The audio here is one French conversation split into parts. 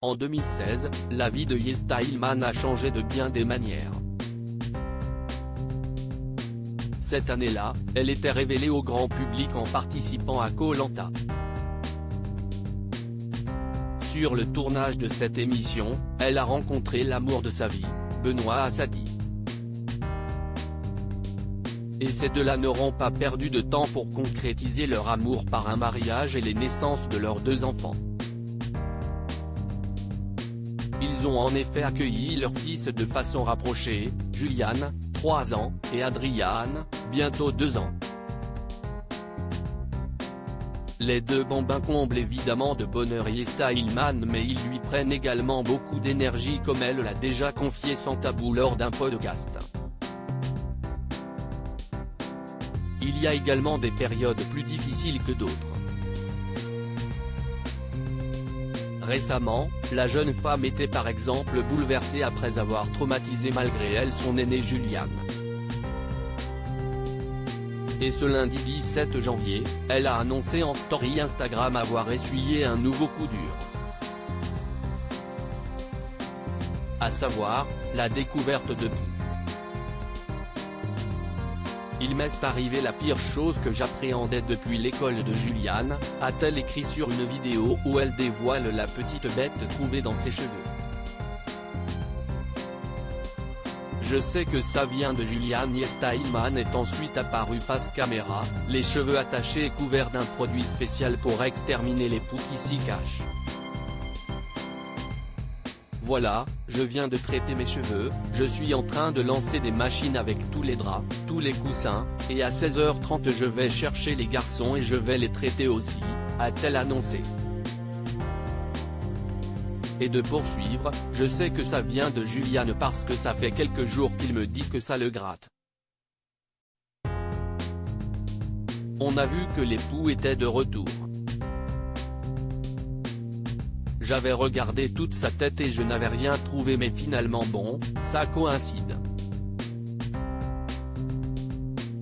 En 2016, la vie de Yesta Ilman a changé de bien des manières. Cette année-là, elle était révélée au grand public en participant à Koh Lanta. Sur le tournage de cette émission, elle a rencontré l'amour de sa vie, Benoît Assadi. Et ces deux-là n'auront pas perdu de temps pour concrétiser leur amour par un mariage et les naissances de leurs 2 enfants. Ils ont en effet accueilli leurs fils de façon rapprochée, Julian, 3 ans, et Adrian, bientôt 2 ans. Les 2 bambins comblent évidemment de bonheur Yesta Ilman, mais ils lui prennent également beaucoup d'énergie, comme elle l'a déjà confié sans tabou lors d'un podcast. Il y a également des périodes plus difficiles que d'autres. Récemment, la jeune femme était par exemple bouleversée après avoir traumatisé malgré elle son aîné Julian. Et ce lundi 17 janvier, elle a annoncé en story Instagram avoir essuyé un nouveau coup dur. À savoir, la découverte de poux. Il m'est arrivé la pire chose que j'appréhendais depuis l'école de Julian, a-t-elle écrit sur une vidéo où elle dévoile la petite bête trouvée dans ses cheveux. Je sais que ça vient de Julian. Yesta Ilman est ensuite apparue face caméra, les cheveux attachés et couverts d'un produit spécial pour exterminer les poux qui s'y cachent. Voilà, je viens de traiter mes cheveux, je suis en train de lancer des machines avec tous les draps, tous les coussins, et à 16h30 je vais chercher les garçons et je vais les traiter aussi, a-t-elle annoncé. Et de poursuivre, je sais que ça vient de Julian parce que ça fait quelques jours qu'il me dit que ça le gratte. On a vu que les poux étaient de retour. J'avais regardé toute sa tête et je n'avais rien trouvé, mais finalement bon, ça coïncide.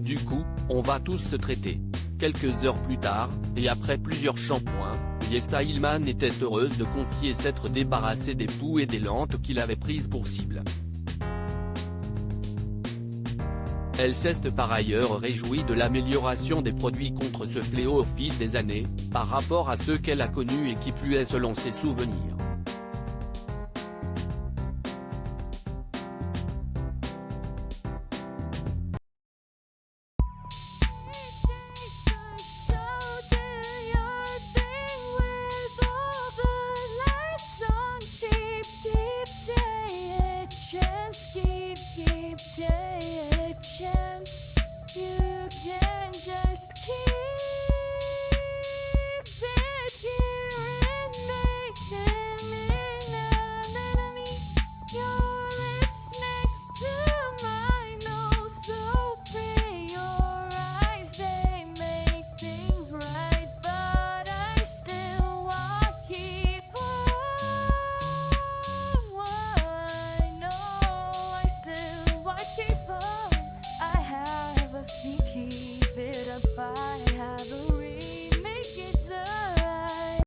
Du coup, on va tous se traiter. Quelques heures plus tard, et après plusieurs shampoings, Yesta Ilman était heureuse de confier s'être débarrassée des poux et des lentes qu'il avait prises pour cible. Elle s'est par ailleurs réjouie de l'amélioration des produits contre ce fléau au fil des années, par rapport à ceux qu'elle a connus et qui puaient selon ses souvenirs. Keep